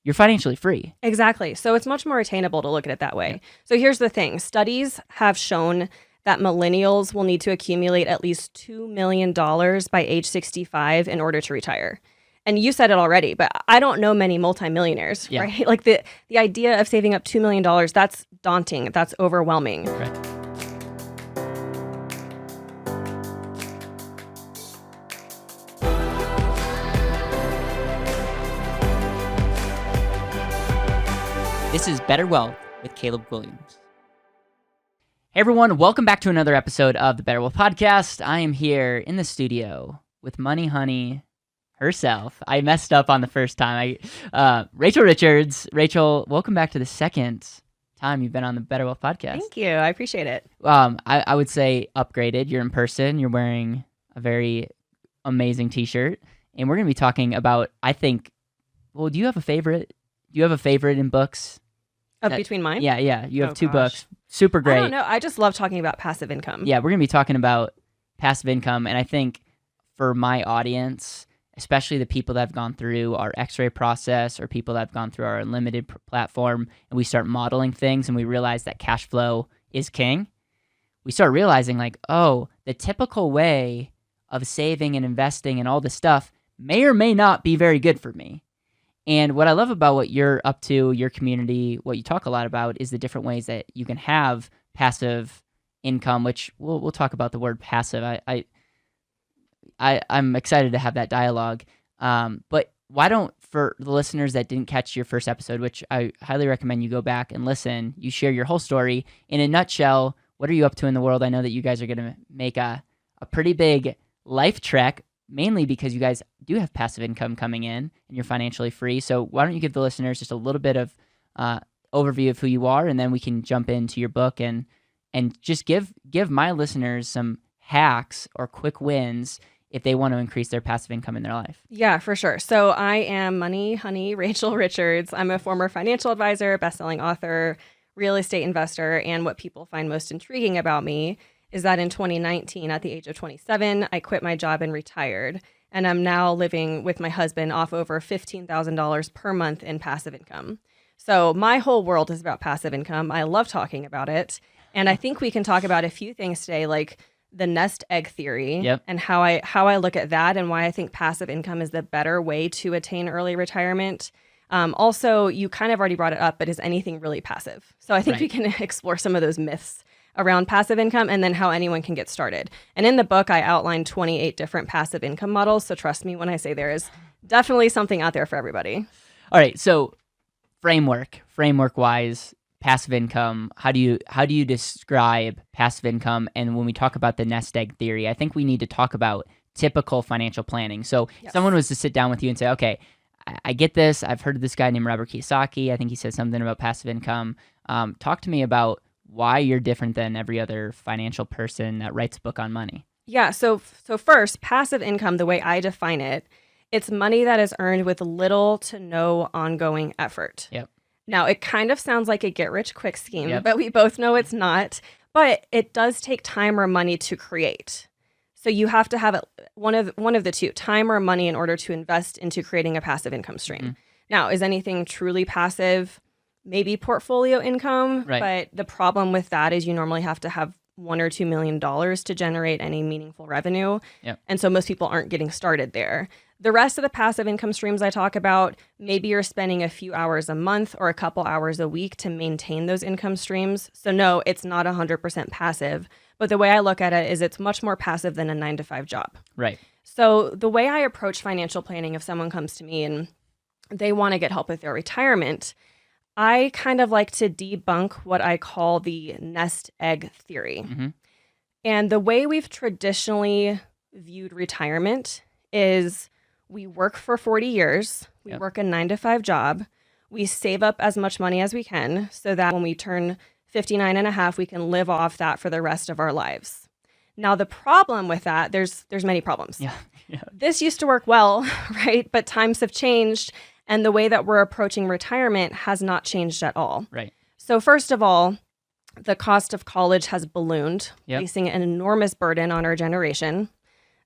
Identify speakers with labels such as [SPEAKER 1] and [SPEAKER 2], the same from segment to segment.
[SPEAKER 1] you're financially free.
[SPEAKER 2] Exactly. So it's much more attainable to look at it that way. So here's the thing. Studies have shown that millennials will need to accumulate at least $2 million by age 65 in order to retire. And you said it already, but I don't know many multimillionaires, right? Like the idea of saving up $2 million, that's daunting. That's overwhelming.
[SPEAKER 1] Right. This is BetterWealth with Caleb Guilliams. Hey everyone, welcome back to another episode of the BetterWealth podcast. I am here in the studio with Money Honey herself. I messed up on the first time. Rachel Richards. Rachel, welcome back to the second time you've been on the BetterWealth podcast.
[SPEAKER 2] Thank you. I appreciate it.
[SPEAKER 1] I would say upgraded. You're in person. You're wearing a very amazing t-shirt. And we're going to be talking about, I think, well, do you have a favorite? Do you have a favorite in books?
[SPEAKER 2] Between mine?
[SPEAKER 1] Yeah. You have two books. Super great.
[SPEAKER 2] I don't know. I just love talking about passive income.
[SPEAKER 1] Yeah, we're going to be talking about passive income. And I think for my audience, especially the people that have gone through our X-ray process or people that have gone through our unlimited platform, and we start modeling things and we realize that cash flow is king, we start realizing like, oh, the typical way of saving and investing and all this stuff may or may not be very good for me. And what I love about what you're up to, your community, what you talk a lot about is the different ways that you can have passive income, which we'll talk about the word passive. I'm excited to have that dialogue. But why don't, for the listeners that didn't catch your first episode, which I highly recommend you go back and listen, you share your whole story. In a nutshell, what are you up to in the world? I know that you guys are going to make a pretty big life trek, mainly because you guys do have passive income coming in and you're financially free. So why don't you give the listeners just a little bit of overview of who you are, and then we can jump into your book and just give my listeners some hacks or quick wins if they want to increase their passive income in their life.
[SPEAKER 2] Yeah, for sure. So I am Money Honey Rachel Richards. I'm a former financial advisor, best-selling author, real estate investor, and what people find most intriguing about me is that in 2019, at the age of 27, I quit my job and retired. And I'm now living with my husband off over $15,000 per month in passive income. So my whole world is about passive income. I love talking about it. And I think we can talk about a few things today, like the nest egg theory and how I look at that and why I think passive income is the better way to attain early retirement. Also, you kind of already brought it up, but is anything really passive? So I think we can explore some of those myths around passive income and then how anyone can get started. And in the book, I outlined 28 different passive income models. So trust me when I say there is definitely something out there for everybody.
[SPEAKER 1] All right. So framework wise, passive income, how do you describe passive income? And when we talk about the nest egg theory, I think we need to talk about typical financial planning. So if someone was to sit down with you and say, okay, I get this. I've heard of this guy named Robert Kiyosaki. I think he said something about passive income. Talk to me about why you're different than every other financial person that writes a book on money.
[SPEAKER 2] Yeah. So first, passive income, the way I define it, it's money that is earned with little to no ongoing effort.
[SPEAKER 1] Yep.
[SPEAKER 2] Now, it kind of sounds like a get-rich-quick scheme, but we both know it's not. But it does take time or money to create. So you have to have one of the two, time or money, in order to invest into creating a passive income stream. Mm-hmm. Now, is anything truly passive? Maybe portfolio income, but the problem with that is you normally have to have $1 or $2 million to generate any meaningful revenue. Yep. And so most people aren't getting started there. The rest of the passive income streams I talk about, maybe you're spending a few hours a month or a couple hours a week to maintain those income streams. So no, it's not 100% passive. But the way I look at it is it's much more passive than a 9-to-5 job.
[SPEAKER 1] Right.
[SPEAKER 2] So the way I approach financial planning, if someone comes to me and they want to get help with their retirement, I kind of like to debunk what I call the nest egg theory. Mm-hmm. And the way we've traditionally viewed retirement is we work for 40 years, we work a 9-to-5 job, we save up as much money as we can so that when we turn 59 and a half, we can live off that for the rest of our lives. Now, the problem with that, there's many problems. Yeah. This used to work well, right? But times have changed. And the way that we're approaching retirement has not changed at all. Right. So first of all, the cost of college has ballooned, placing an enormous burden on our generation.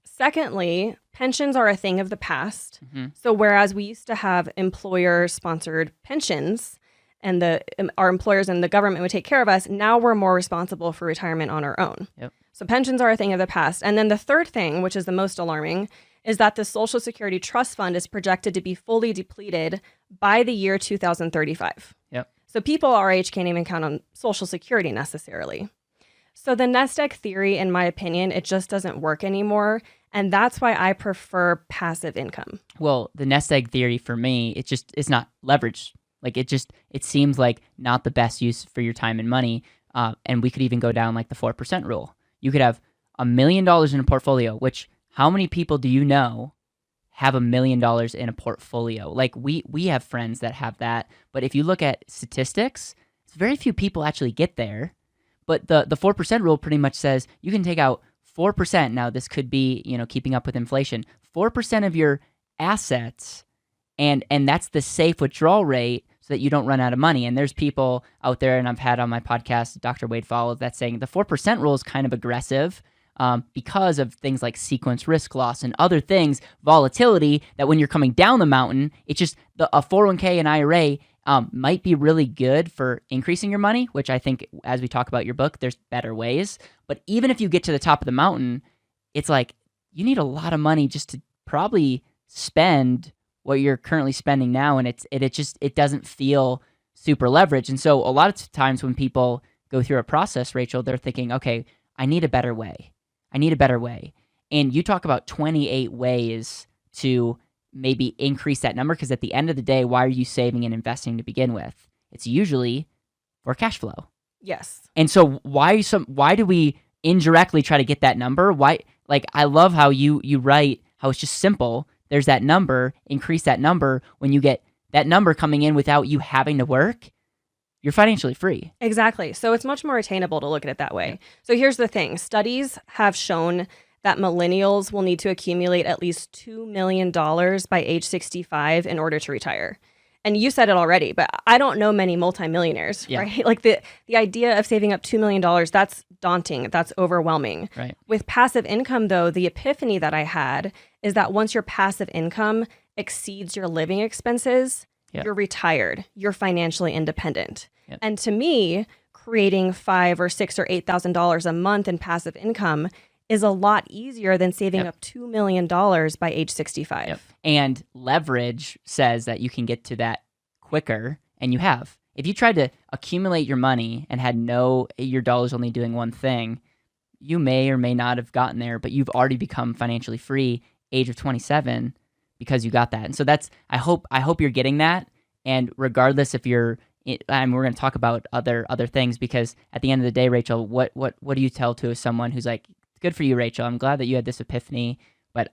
[SPEAKER 2] Secondly, pensions are a thing of the past.
[SPEAKER 1] Mm-hmm.
[SPEAKER 2] So whereas we used to have employer-sponsored pensions and our employers and the government would take care of us, now we're more responsible for retirement on our own.
[SPEAKER 1] Yep.
[SPEAKER 2] So pensions are a thing of the past. And then the third thing, which is the most alarming, is that the Social Security Trust Fund is projected to be fully depleted by the year 2035.
[SPEAKER 1] Yep.
[SPEAKER 2] So people our age can't even count on Social Security necessarily. So the nest egg theory, in my opinion, it just doesn't work anymore. And that's why I prefer passive income.
[SPEAKER 1] Well, the nest egg theory for me, it's not leverage. Like it seems like not the best use for your time and money. And we could even go down like the 4% rule. You could have $1 million in a portfolio, which how many people do you know have $1 million in a portfolio? Like we have friends that have that. But if you look at statistics, very few people actually get there. But the 4% rule pretty much says you can take out 4%. Now this could be, keeping up with inflation, 4% of your assets, and that's the safe withdrawal rate so that you don't run out of money. And there's people out there, and I've had on my podcast, Dr. Wade Follows, that's saying the 4% rule is kind of aggressive because of things like sequence risk loss and other things, volatility, that when you're coming down the mountain, it's just a 401k and IRA might be really good for increasing your money, which I think, as we talk about your book, there's better ways. But even if you get to the top of the mountain, it's like you need a lot of money just to probably spend what you're currently spending now, and it doesn't feel super leveraged. And so a lot of times when people go through a process, Rachel, they're thinking, okay, I need a better way. And you talk about 28 ways to maybe increase that number, because at the end of the day, why are you saving and investing to begin with? It's usually for cash flow.
[SPEAKER 2] Yes.
[SPEAKER 1] And so why do we indirectly try to get that number? Why? Like, I love how you write how it's just simple. There's that number, increase that number. When you get that number coming in without you having to work, you're financially free.
[SPEAKER 2] Exactly. So it's much more attainable to look at it that way. So here's the thing. Studies have shown that millennials will need to accumulate at least $2 million by age 65 in order to retire. And you said it already, but I don't know many multimillionaires, right? Like the idea of saving up $2 million, that's daunting. That's overwhelming.
[SPEAKER 1] Right.
[SPEAKER 2] With passive income, though, the epiphany that I had is that once your passive income exceeds your living expenses, you're retired. You're financially independent.
[SPEAKER 1] Yep.
[SPEAKER 2] And to me, creating $5,000 or $6,000 or $8,000 a month in passive income is a lot easier than saving up $2 million by age 65.
[SPEAKER 1] Yep. And leverage says that you can get to that quicker, and you have. If you tried to accumulate your money and had your dollars only doing one thing, you may or may not have gotten there, but you've already become financially free age of 27 because you got that. And so I hope you're getting that. And regardless if you're, and we're going to talk about other things, because at the end of the day, Rachel, what do you tell to someone who's like, good for you, Rachel, I'm glad that you had this epiphany, but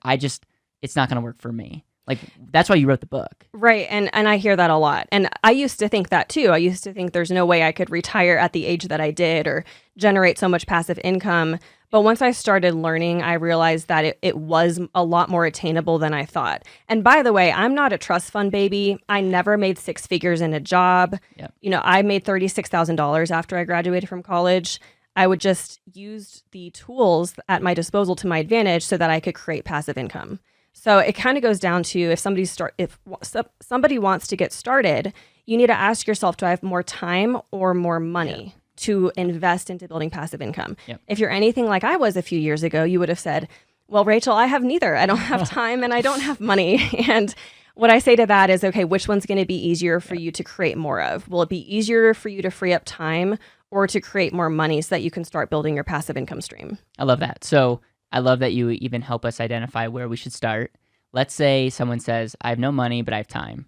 [SPEAKER 1] it's not going to work for me. Like, that's why you wrote the book.
[SPEAKER 2] Right. And I hear that a lot. And I used to think that too. I used to think there's no way I could retire at the age that I did or generate so much passive income. But once I started learning, I realized that it was a lot more attainable than I thought. And by the way, I'm not a trust fund baby. I never made six figures in a job.
[SPEAKER 1] Yep.
[SPEAKER 2] I made $36,000 after I graduated from college. I would just use the tools at my disposal to my advantage so that I could create passive income. So it kind of goes down to if somebody wants to get started, you need to ask yourself, do I have more time or more money to invest into building passive income?
[SPEAKER 1] Yep.
[SPEAKER 2] If you're anything like I was a few years ago, you would have said, well, Rachel, I have neither. I don't have time and I don't have money. And what I say to that is, okay, which one's going to be easier for you to create more of? Will it be easier for you to free up time or to create more money so that you can start building your passive income stream?
[SPEAKER 1] I love that. So I love that you even help us identify where we should start. Let's say someone says, I have no money, but I have time.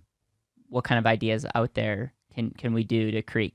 [SPEAKER 1] What kind of ideas out there can we do to create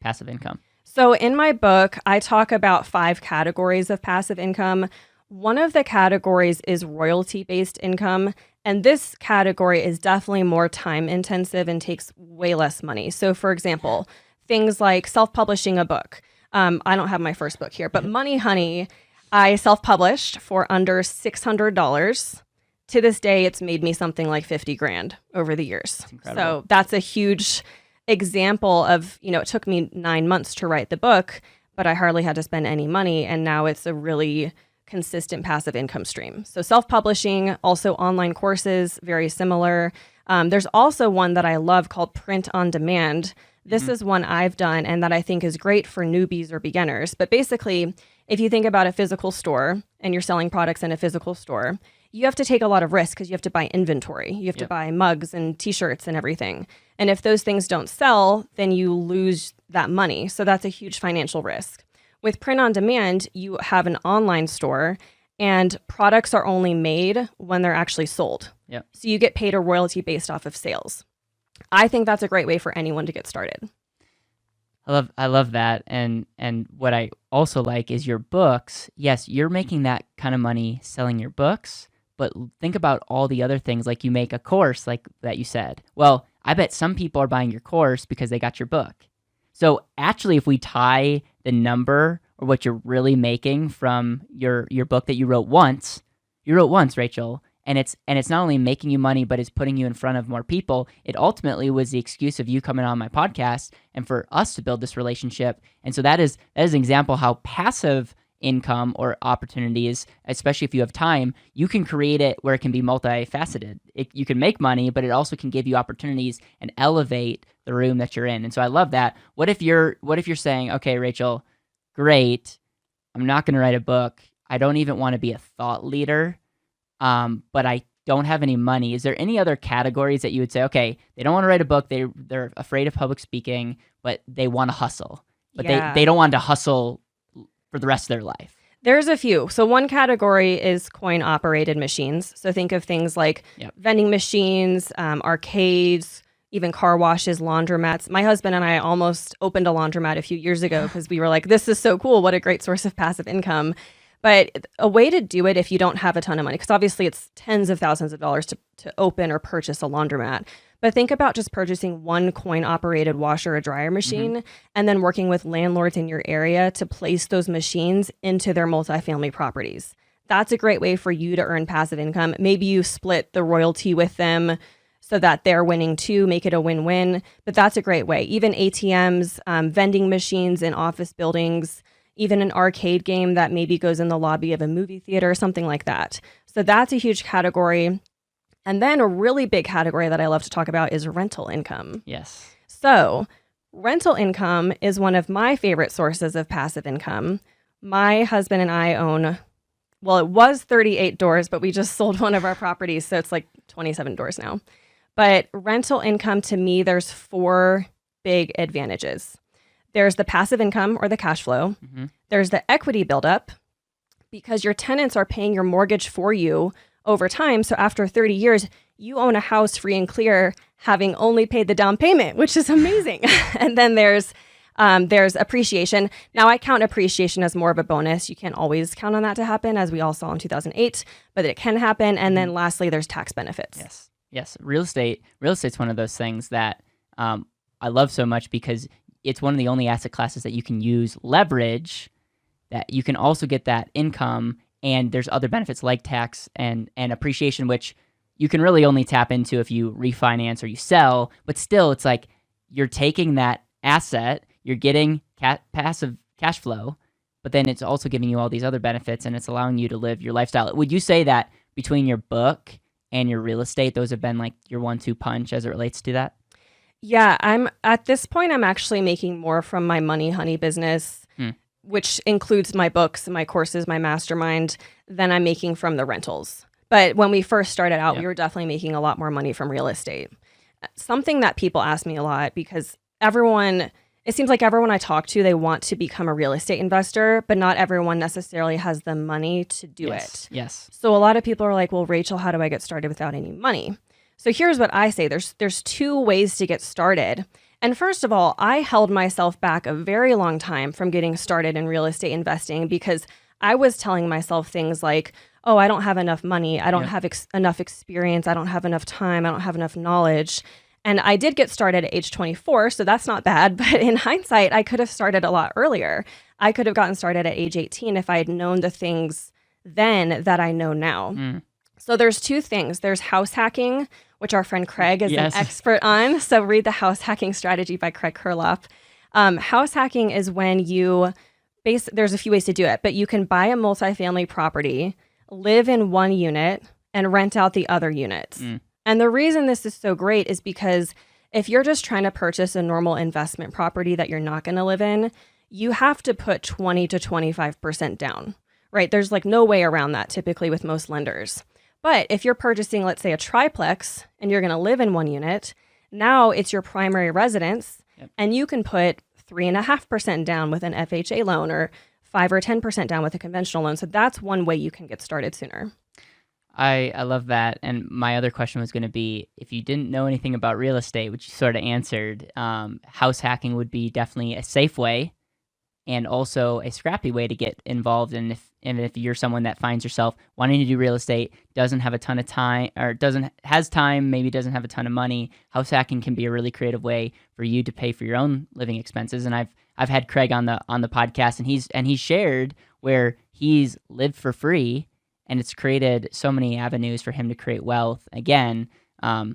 [SPEAKER 1] passive income?
[SPEAKER 2] So in my book, I talk about 5 categories of passive income. One of the categories is royalty-based income. And this category is definitely more time intensive and takes way less money. So for example, things like self-publishing a book. I don't have my first book here, but Money Honey, I self-published for under $600. To this day, it's made me something like 50 grand over the years. So that's a huge example of, it took me 9 months to write the book, but I hardly had to spend any money. And now it's a really consistent passive income stream. So self-publishing, also online courses, very similar. There's also one that I love called print on demand. This is one I've done and that I think is great for newbies or beginners. But basically, if you think about a physical store and you're selling products in a physical store, you have to take a lot of risk because you have to buy inventory. You have to buy mugs and t-shirts and everything. And if those things don't sell, then you lose that money. So that's a huge financial risk. With print on demand, you have an online store and products are only made when they're actually sold.
[SPEAKER 1] Yep.
[SPEAKER 2] So you get paid a royalty based off of sales. I think that's a great way for anyone to get started.
[SPEAKER 1] I love that. And what I also like is your books. Yes, you're making that kind of money selling your books, but think about all the other things, like you make a course like that you said. Well, I bet some people are buying your course because they got your book. So actually, if we tie the number or what you're really making from your book that you wrote once, Rachel, and it's not only making you money, but it's putting you in front of more people. It ultimately was the excuse of you coming on my podcast and for us to build this relationship. And so that is an example how passive income or opportunities, especially if you have time, you can create it where it can be multifaceted. You can make money, but it also can give you opportunities and elevate the room that you're in. And so I love that. What if you're saying, okay, Rachel, great, I'm not going to write a book. I don't even want to be a thought leader, but I don't have any money. Is there any other categories that you would say, okay, they don't want to write a book, they're afraid of public speaking, but they want to hustle, but they don't want to hustle for the rest of their life?
[SPEAKER 2] There's a few. So one category is coin-operated machines. So think of things like vending machines, arcades, even car washes, laundromats. My husband and I almost opened a laundromat a few years ago because we were like, this is so cool. What a great source of passive income. But a way to do it if you don't have a ton of money, because obviously it's tens of thousands of dollars to open or purchase a laundromat. But think about just purchasing one coin-operated washer or dryer machine and then working with landlords in your area to place those machines into their multifamily properties. That's a great way for you to earn passive income. Maybe you split the royalty with them so that they're winning too, make it a win-win. But that's a great way. Even ATMs, vending machines in office buildings, even an arcade game that maybe goes in the lobby of a movie theater, something like that. So that's a huge category. And then a really big category that I love to talk about is rental income.
[SPEAKER 1] Yes.
[SPEAKER 2] So rental income is one of my favorite sources of passive income. My husband and I own, well, it was 38 doors, but we just sold one of our properties. So it's like 27 doors now. But rental income, to me, there's 4 big advantages. There's the passive income or the cash flow. There's the equity buildup because your tenants are paying your mortgage for you over time. So after 30 years, you own a house free and clear, having only paid the down payment, which is amazing. And then there's appreciation. Now, I count appreciation as more of a bonus. You can't always count on that to happen, as we all saw in 2008, but it can happen. And then lastly, there's tax benefits.
[SPEAKER 1] Yes. Real estate's one of those things that I love so much because it's one of the only asset classes that you can use leverage, that you can also get that income, and there's other benefits like tax and appreciation, which you can really only tap into if you refinance or you sell. But still, it's like you're taking that asset, you're getting passive cash flow, but then it's also giving you all these other benefits, and it's allowing you to live your lifestyle. Would you say that between your book and your real estate, those have been like your 1-2 punch as it relates to that?
[SPEAKER 2] Yeah, I'm at this point, I'm actually making more from my Money Honey business, which includes my books, my courses, my mastermind, than I'm making from the rentals. But when we first started out, we were definitely making a lot more money from real estate. Something that people ask me a lot, because it seems like everyone I talk to, they want to become a real estate investor, but not everyone necessarily has the money to do it.
[SPEAKER 1] Yes.
[SPEAKER 2] So a lot of people are like, well, Rachel, how do I get started without any money? So here's what I say. There's 2 ways to get started. And first of all, I held myself back a very long time from getting started in real estate investing because I was telling myself things like, oh, I don't have enough money. I don't have enough experience. I don't have enough time. I don't have enough knowledge. And I did get started at age 24, so that's not bad. But in hindsight, I could have started a lot earlier. I could have gotten started at age 18 if I had known the things then that I know now. So there's 2 things. There's house hacking, which our friend Craig is an expert on. So read The House Hacking Strategy by Craig Kurloff. House hacking is when you there's a few ways to do it, but you can buy a multifamily property, live in one unit, and rent out the other units. And the reason this is so great is because if you're just trying to purchase a normal investment property that you're not going to live in, you have to put 20 to 25% down, right? There's like no way around that typically with most lenders. But if you're purchasing, let's say, a triplex and you're going to live in one unit, now it's your primary residence, and you can put 3.5% down with an FHA loan or 5 or 10% down with a conventional loan. So that's one way you can get started sooner.
[SPEAKER 1] I love that. And my other question was going to be, if you didn't know anything about real estate, which you sort of answered, house hacking would be definitely a safe way and also a scrappy way to get involved. And if you're someone that finds yourself wanting to do real estate, doesn't have a ton of time, or has time, maybe doesn't have a ton of money, house hacking can be a really creative way for you to pay for your own living expenses. And I've had Craig on the podcast, and he's shared where he's lived for free, and it's created so many avenues for him to create wealth. Again,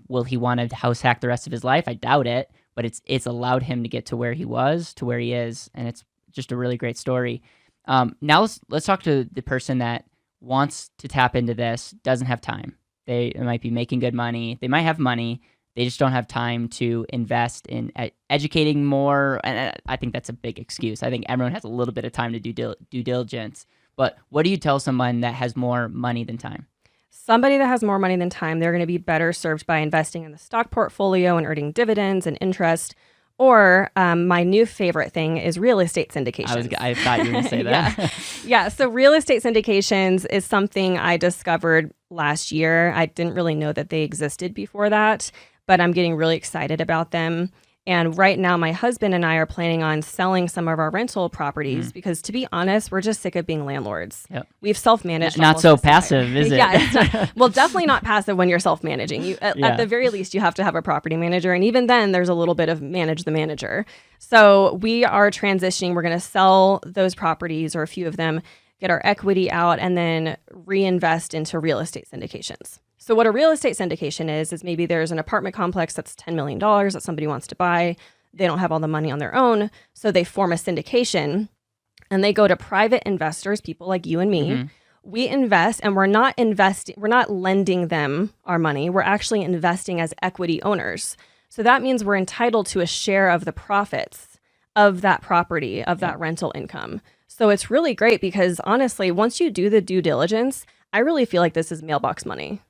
[SPEAKER 1] will he want to house hack the rest of his life? I doubt it, but it's allowed him to get to where he was, to where he is, and it's just a really great story. Now let's talk to the person that wants to tap into this, doesn't have time. They might be making good money. They might have money. They just don't have time to invest in educating more. And I think that's a big excuse. I think everyone has a little bit of time to do due diligence. But what do you tell someone that has more money than time?
[SPEAKER 2] Somebody that has more money than time, they're going to be better served by investing in the stock portfolio and earning dividends and interest. Or my new favorite thing is real estate syndications.
[SPEAKER 1] I thought you were going to say that.
[SPEAKER 2] Yeah. So real estate syndications is something I discovered last year. I didn't really know that they existed before that, but I'm getting really excited about them. And right now, my husband and I are planning on selling some of our rental properties because, to be honest, we're just sick of being landlords.
[SPEAKER 1] Yep.
[SPEAKER 2] We've self-managed.
[SPEAKER 1] Not so passive, is it?
[SPEAKER 2] Yeah, it's not, well, definitely not passive when you're self-managing. At the very least, you have to have a property manager. And even then, there's a little bit of manage the manager. So we are transitioning. We're going to sell those properties or a few of them, get our equity out, and then reinvest into real estate syndications. So what a real estate syndication is maybe there's an apartment complex that's $10 million that somebody wants to buy. They don't have all the money on their own. So they form a syndication and they go to private investors, people like you and me. Mm-hmm. We invest, and we're not lending them our money. We're actually investing as equity owners. So that means we're entitled to a share of the profits of that property, of that rental income. So it's really great because honestly, once you do the due diligence, I really feel like this is mailbox money.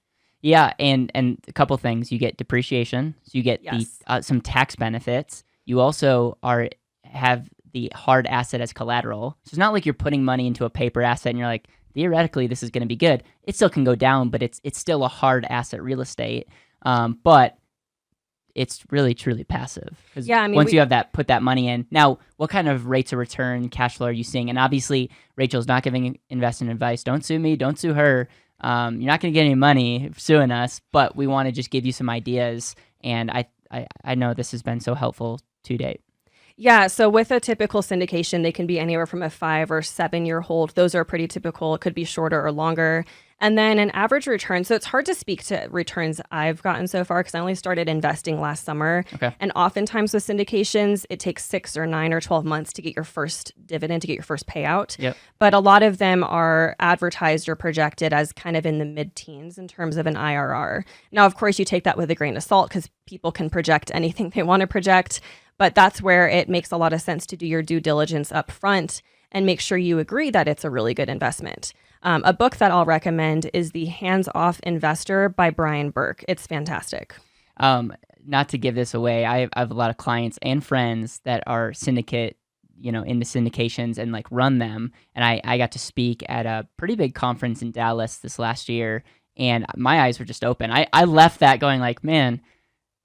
[SPEAKER 1] Yeah, and a couple things. You get depreciation, so you get some tax benefits. You also have the hard asset as collateral. So it's not like you're putting money into a paper asset and you're like, theoretically, this is going to be good. It still can go down, but it's still a hard asset real estate. But it's really, truly passive. Yeah, I mean, once you have that, put that money in. Now, what kind of rates of return, cash flow are you seeing? And obviously, Rachel's not giving investment advice. Don't sue me. Don't sue her. You're not going to get any money suing us, but we want to just give you some ideas. And I know this has been so helpful to date.
[SPEAKER 2] Yeah, so with a typical syndication, they can be anywhere from a 5 or 7 year hold. Those are pretty typical. It could be shorter or longer. And then an average return. So it's hard to speak to returns I've gotten so far because I only started investing last summer. Okay. And oftentimes with syndications, it takes 6 or 9 or 12 months to get your first dividend, to get your first payout.
[SPEAKER 1] Yep.
[SPEAKER 2] But a lot of them are advertised or projected as kind of in the mid-teens in terms of an IRR. Now, of course, you take that with a grain of salt because people can project anything they want to project. But that's where it makes a lot of sense to do your due diligence up front and make sure you agree that it's a really good investment. A book that I'll recommend is The Hands-Off Investor by Brian Burke. It's fantastic.
[SPEAKER 1] Not to give this away, I have a lot of clients and friends that are into syndications and like run them. And I got to speak at a pretty big conference in Dallas this last year, and my eyes were just open. I left that going like, man,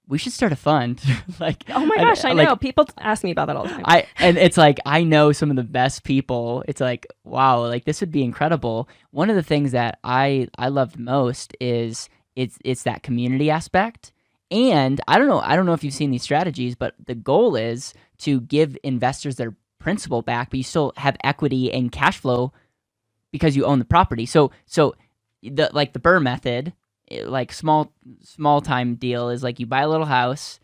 [SPEAKER 1] we should start a fund. Like,
[SPEAKER 2] oh my gosh, I know. People ask me about that all the time.
[SPEAKER 1] And it's like, I know some of the best people. It's like, wow, like this would be incredible. One of the things that I loved most is it's that community aspect. And I don't know if you've seen these strategies, but the goal is to give investors their principal back, but you still have equity and cash flow because you own the property. So the Burr method, like small time deal is like you buy a little house,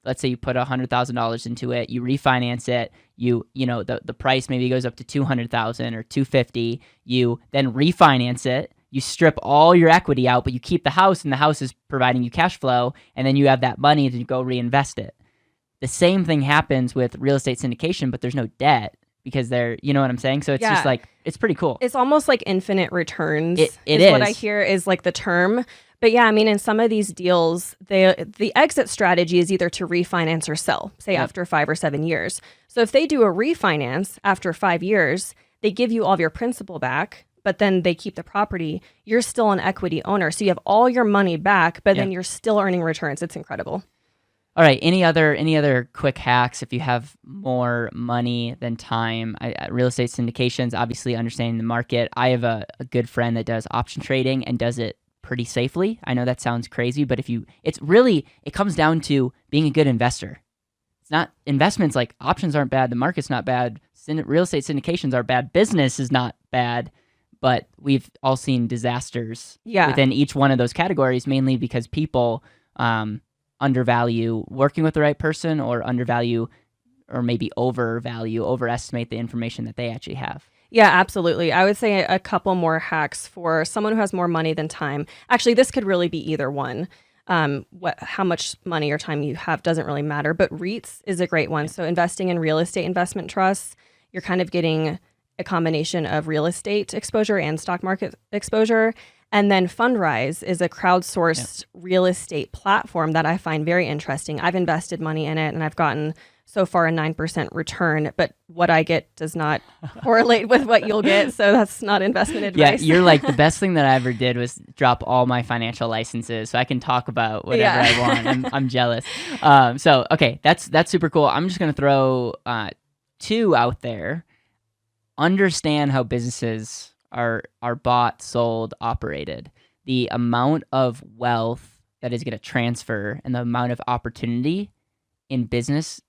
[SPEAKER 1] let's say you put $100,000 into it, you refinance it, the price maybe goes up to 200,000 or 250. You then refinance it. You strip all your equity out, but you keep the house, and the house is providing you cash flow, and then you have that money to go reinvest it. The same thing happens with real estate syndication, but there's no debt because you know what I'm saying? So it's just like, it's pretty cool.
[SPEAKER 2] It's almost like infinite returns.
[SPEAKER 1] It is.
[SPEAKER 2] What I hear is like the term. But yeah, I mean, in some of these deals, the exit strategy is either to refinance or sell, say after 5 or 7 years. So if they do a refinance after 5 years, they give you all of your principal back, but then they keep the property. You're still an equity owner. So you have all your money back, but then you're still earning returns. It's incredible.
[SPEAKER 1] All right. Any other quick hacks if you have more money than time? Real estate syndications, obviously understanding the market. I have a good friend that does option trading and does it pretty safely. I know that sounds crazy, but it comes down to being a good investor. It's not investments, like options aren't bad. The market's not bad. Real estate syndications are bad. Business is not bad, but we've all seen disasters within each one of those categories, mainly because people, undervalue working with the right person or undervalue or maybe overestimate the information that they actually have.
[SPEAKER 2] Yeah, absolutely. I would say a couple more hacks for someone who has more money than time. Actually, this could really be either one. How much money or time you have doesn't really matter, but REITs is a great one. So investing in real estate investment trusts, you're kind of getting a combination of real estate exposure and stock market exposure. And then Fundrise is a crowdsourced real estate platform that I find very interesting. I've invested money in it and I've gotten so far a 9% return, but what I get does not correlate with what you'll get. So that's not investment advice.
[SPEAKER 1] Yeah, you're like, the best thing that I ever did was drop all my financial licenses so I can talk about whatever I want. I'm jealous. Okay, that's super cool. I'm just going to throw 2 out there. Understand how businesses are bought, sold, operated. The amount of wealth that is going to transfer and the amount of opportunity in business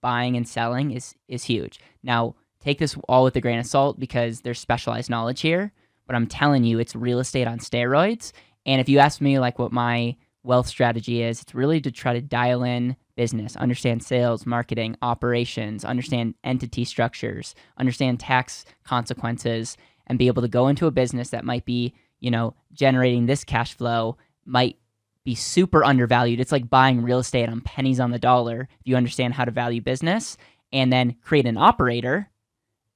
[SPEAKER 1] buying and selling is huge. Now, take this all with a grain of salt because there's specialized knowledge here, but I'm telling you, it's real estate on steroids. And if you ask me like what my wealth strategy is, it's really to try to dial in business, understand sales, marketing, operations, understand entity structures, understand tax consequences, and be able to go into a business that might be, generating this cash flow, might be super undervalued. It's like buying real estate on pennies on the dollar if you understand how to value business, and then create an operator,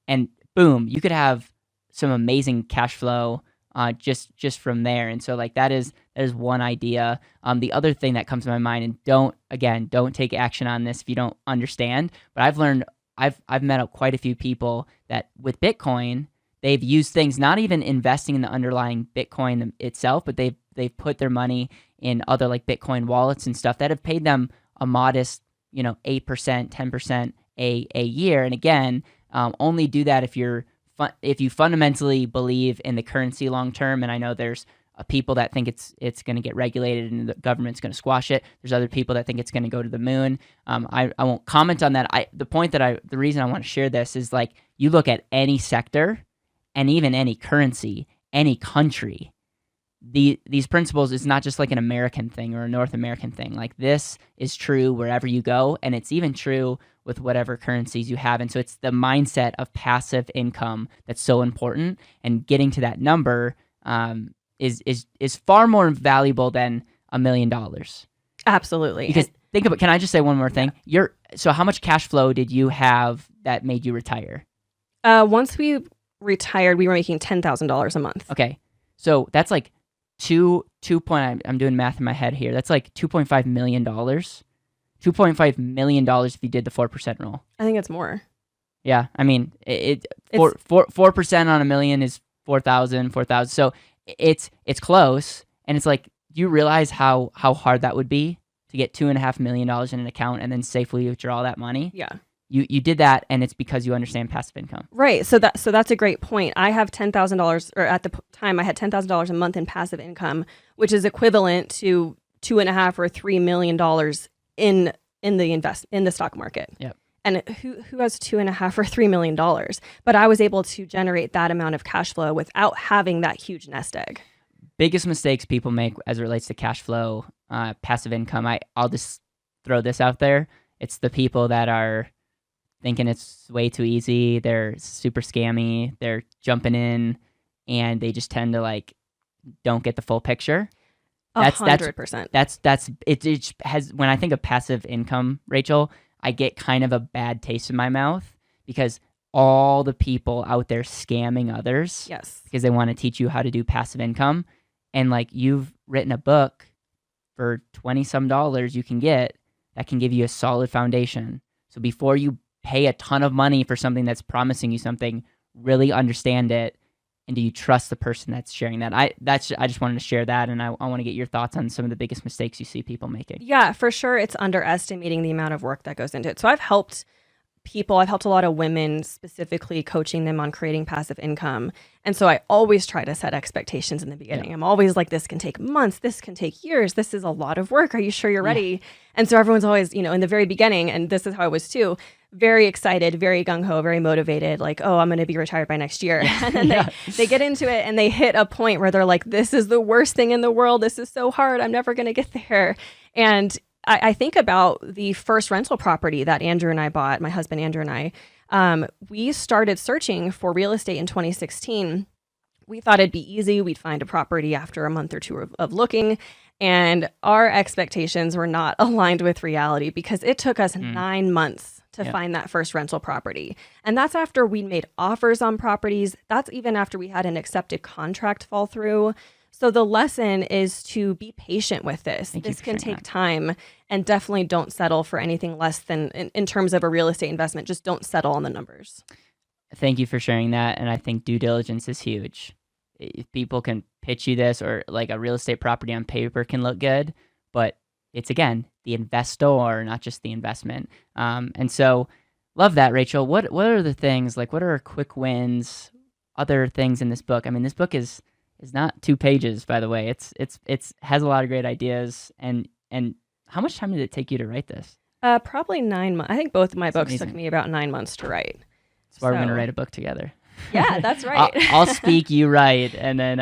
[SPEAKER 1] and boom, you could have some amazing cash flow just from there. And so like that is one idea. The other thing that comes to my mind, and don't take action on this if you don't understand, but I've met up quite a few people that with Bitcoin, they've used things, not even investing in the underlying Bitcoin itself, but they've put their money in other like Bitcoin wallets and stuff that have paid them a modest, 8%, 10% a year. And again, only do that if you fundamentally believe in the currency long term. And I know there's people that think it's going to get regulated and the government's going to squash it. There's other people that think it's going to go to the moon. I won't comment on that. The reason I want to share this is like, you look at any sector and even any currency, any country, these principles is not just like an American thing or a North American thing. Like this is true wherever you go, and it's even true with whatever currencies you have. And so it's the mindset of passive income that's so important, and getting to that number is far more valuable than $1 million.
[SPEAKER 2] Absolutely.
[SPEAKER 1] Because think about, can I just say one more thing? So how much cash flow did you have that made you retire?
[SPEAKER 2] Once we retired, we were making $10,000 a month.
[SPEAKER 1] Okay. So that's like I'm doing math in my head here. That's like $2.5 million. $2.5 million if you did the 4% rule.
[SPEAKER 2] I think it's more.
[SPEAKER 1] Yeah. I mean, 4% on $1 million is 4,000. So it's close. And it's like, you realize how hard that would be to get $2.5 million in an account and then safely withdraw that money?
[SPEAKER 2] Yeah.
[SPEAKER 1] You did that, and it's because you understand passive income.
[SPEAKER 2] Right. So that's a great point. I have $10,000, or at the time I had $10,000 a month in passive income, which is equivalent to $2.5 or $3 million in the stock market.
[SPEAKER 1] Yep.
[SPEAKER 2] And who has $2.5 or $3 million? But I was able to generate that amount of cash flow without having that huge nest egg.
[SPEAKER 1] Biggest mistakes people make as it relates to cash flow, passive income. I'll just throw this out there. It's the people that are thinking it's way too easy. They're super scammy. They're jumping in, and they just tend to like don't get the full picture.
[SPEAKER 2] 100%.
[SPEAKER 1] That's it has, when I think of passive income, Rachel, I get kind of a bad taste in my mouth because all the people out there scamming others.
[SPEAKER 2] Yes.
[SPEAKER 1] Because they want to teach you how to do passive income. And like, you've written a book for $20 some you can get that can give you a solid foundation. So before you pay a ton of money for something that's promising you something, really understand it. And do you trust the person that's sharing that? I just wanted to share that, and I want to get your thoughts on some of the biggest mistakes you see people making.
[SPEAKER 2] Yeah, for sure. It's underestimating the amount of work that goes into it. So I've helped a lot of women, specifically coaching them on creating passive income. And so I always try to set expectations in the beginning. Yeah. I'm always like, this can take months, this can take years, this is a lot of work. Are you sure you're ready? Yeah. And so everyone's always, in the very beginning, and this is how I was too, very excited, very gung-ho, very motivated, like, oh, I'm going to be retired by next year. And then they get into it and they hit a point where they're like, this is the worst thing in the world. This is so hard. I'm never going to get there. And I think about the first rental property that Andrew and I bought, my husband Andrew and I. We started searching for real estate in 2016. We thought it'd be easy. We'd find a property after a month or two of looking. And our expectations were not aligned with reality because it took us 9 months to find that first rental property. And that's after we'd made offers on properties. That's even after we had an accepted contract fall through. So the lesson is to be patient with this. This can take time, and definitely don't settle for anything less than, in terms of a real estate investment, just don't settle on the numbers.
[SPEAKER 1] Thank you for sharing that. And I think due diligence is huge. If people can pitch you this, or like a real estate property on paper can look good, but it's, again, the investor, not just the investment. And so love that, Rachel. What are the things, like what are quick wins, other things in this book? I mean, this book is not 2 pages, by the way. It's has a lot of great ideas. And how much time did it take you to write this?
[SPEAKER 2] Probably 9 months. I think both of my books took me about 9 months to write.
[SPEAKER 1] That's why we're going to write a book together.
[SPEAKER 2] Yeah, that's right.
[SPEAKER 1] I'll speak, you write, and then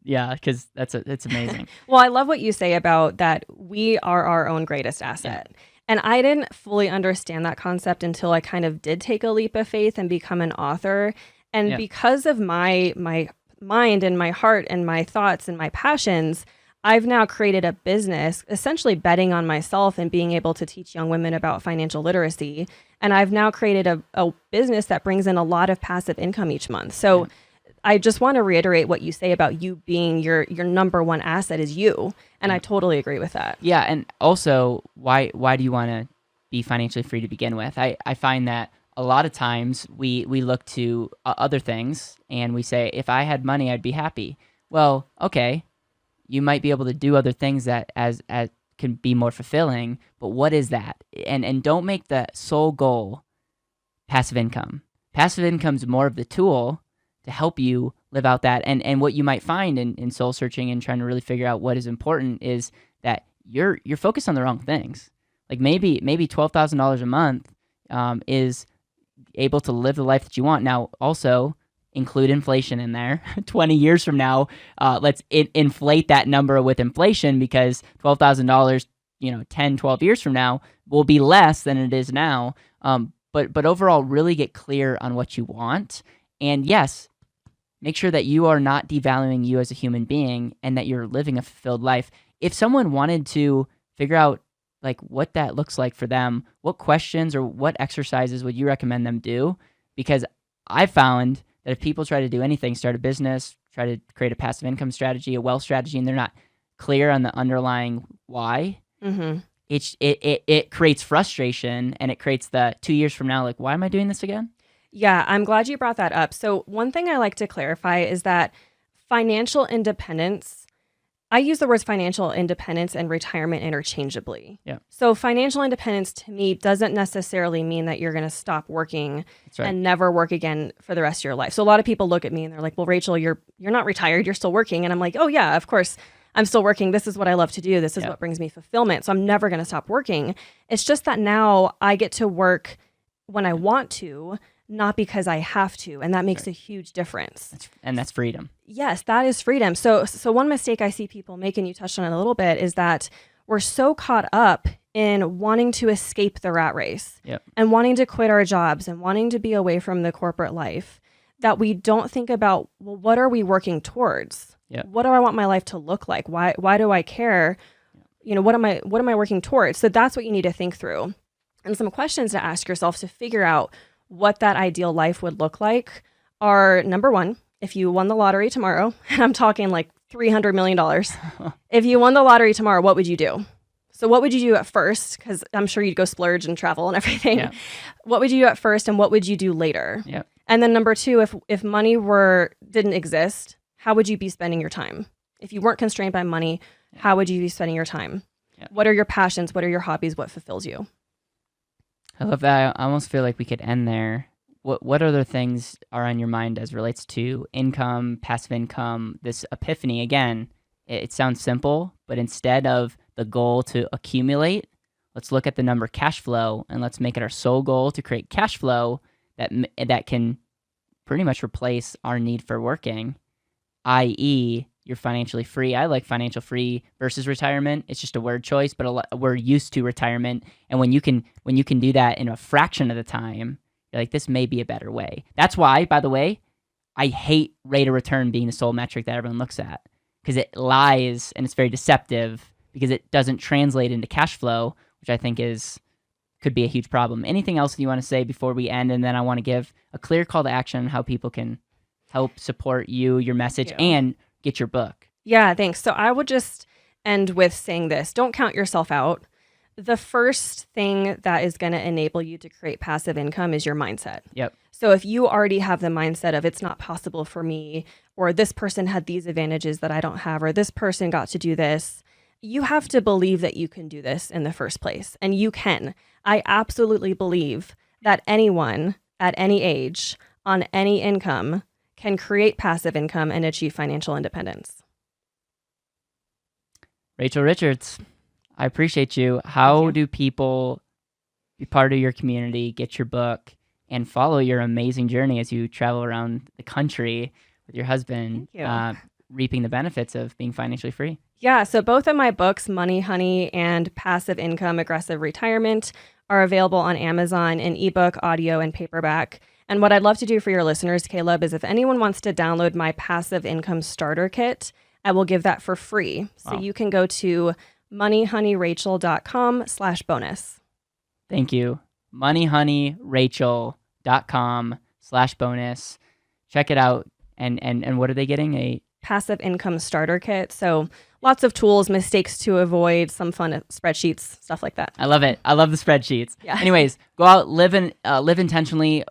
[SPEAKER 1] because it's amazing.
[SPEAKER 2] Well, I love what you say about that we are our own greatest asset. Yeah. And I didn't fully understand that concept until I kind of did take a leap of faith and become an author. And because of my mind and my heart and my thoughts and my passions, I've now created a business essentially betting on myself and being able to teach young women about financial literacy. And I've now created a business that brings in a lot of passive income each month. So I just want to reiterate what you say about you being your number one asset is you. And I totally agree with that.
[SPEAKER 1] Yeah. And also, why do you want to be financially free to begin with? I find that a lot of times we look to other things and we say, if I had money, I'd be happy. Well, okay, you might be able to do other things that as can be more fulfilling, but what is that? And don't make the sole goal passive income. Passive income is more of the tool to help you live out that. And what you might find in soul searching and trying to really figure out what is important is that you're focused on the wrong things. Like maybe $12,000 a month is able to live the life that you want. Now, also include inflation in there. 20 years from now, let's inflate that number with inflation, because $12,000, 10, 12 years from now will be less than it is now. But overall, really get clear on what you want. And yes, make sure that you are not devaluing you as a human being and that you're living a fulfilled life. If someone wanted to figure out like what that looks like for them, what questions or what exercises would you recommend them do? Because I found that if people try to do anything, start a business, try to create a passive income strategy, a wealth strategy, and they're not clear on the underlying why, it creates frustration, and it creates the 2 years from now, like, why am I doing this again?
[SPEAKER 2] Yeah, I'm glad you brought that up. So one thing I like to clarify is that financial independence, I use the words financial independence and retirement interchangeably.
[SPEAKER 1] Yeah.
[SPEAKER 2] So financial independence to me doesn't necessarily mean that you're going to stop working and never work again for the rest of your life. So a lot of people look at me and they're like, well, Rachel, you're not retired, you're still working. And I'm like, oh yeah, of course I'm still working. This is what I love to do. This is what brings me fulfillment. So I'm never going to stop working. It's just that now I get to work when I want to, not because I have to. And that makes a huge difference.
[SPEAKER 1] That's freedom.
[SPEAKER 2] Yes, that is freedom. So one mistake I see people make, and you touched on it a little bit, is that we're so caught up in wanting to escape the rat race
[SPEAKER 1] Yep.
[SPEAKER 2] and wanting to quit our jobs and wanting to be away from the corporate life, that we don't think about, well, what are we working towards?
[SPEAKER 1] Yep.
[SPEAKER 2] What do I want my life to look like? Why do I care? You know, what am I working towards? So that's what you need to think through. And some questions to ask yourself to figure out what that ideal life would look like are, number one, if you won the lottery tomorrow, and I'm talking like $300 million, if you won the lottery tomorrow, what would you do? So what would you do at first? Because I'm sure you'd go splurge and travel and everything.
[SPEAKER 1] Yeah.
[SPEAKER 2] What would you do at first, and what would you do later?
[SPEAKER 1] Yep.
[SPEAKER 2] And then number two, if money didn't exist, how would you be spending your time? If you weren't constrained by money, how would you be spending your time?
[SPEAKER 1] Yep.
[SPEAKER 2] What are your passions? What are your hobbies? What fulfills you?
[SPEAKER 1] I love that. I almost feel like we could end there. What other things are on your mind as relates to income, passive income, this epiphany? Again, it sounds simple, but instead of the goal to accumulate, let's look at the number cash flow, and let's make it our sole goal to create cash flow that can pretty much replace our need for working, i.e., you're financially free. I like financial free versus retirement. It's just a word choice, but we're used to retirement, and when you can do that in a fraction of the time, you're like, this may be a better way. That's why, by the way, I hate rate of return being the sole metric that everyone looks at, because it lies and it's very deceptive because it doesn't translate into cash flow, which I think could be a huge problem. Anything else you want to say before we end? And then I want to give a clear call to action on how people can help support you, your message, and get your book.
[SPEAKER 2] Yeah, thanks. So I would just end with saying this. Don't count yourself out. The first thing that is going to enable you to create passive income is your mindset.
[SPEAKER 1] Yep.
[SPEAKER 2] So if you already have the mindset of it's not possible for me, or this person had these advantages that I don't have, or this person got to do this, you have to believe that you can do this in the first place. And you can. I absolutely believe that anyone at any age, on any income, can create passive income and achieve financial independence.
[SPEAKER 1] Rachel Richards, I appreciate you. How do people be part of your community, get your book, and follow your amazing journey as you travel around the country with your husband, reaping the benefits of being financially free?
[SPEAKER 2] Yeah, so both of my books, Money Honey and Passive Income, Aggressive Retirement, are available on Amazon in ebook, audio, and paperback. And what I'd love to do for your listeners, Caleb, is if anyone wants to download my Passive Income Starter Kit, I will give that for free. So you can go to moneyhoneyrachel.com/bonus.
[SPEAKER 1] Thank you. moneyhoneyrachel.com/bonus. Check it out. And what are they getting? A
[SPEAKER 2] Passive Income Starter Kit. So lots of tools, mistakes to avoid, some fun spreadsheets, stuff like that.
[SPEAKER 1] I love it. I love the spreadsheets.
[SPEAKER 2] Yeah.
[SPEAKER 1] Anyways, go out, live intentionally.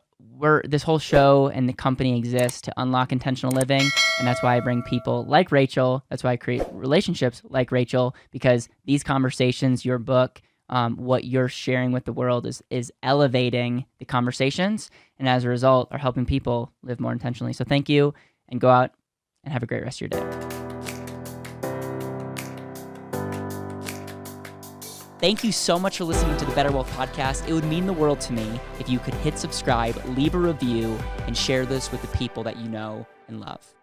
[SPEAKER 1] This whole show and the company exists to unlock intentional living, and that's why I bring people like Rachel. That's why I create relationships like Rachel, because these conversations, your book, what you're sharing with the world is elevating the conversations, and as a result are helping people live more intentionally. So thank you, and go out and have a great rest of your day. Thank you so much for listening to the BetterWealth podcast. It would mean the world to me if you could hit subscribe, leave a review, and share this with the people that you know and love.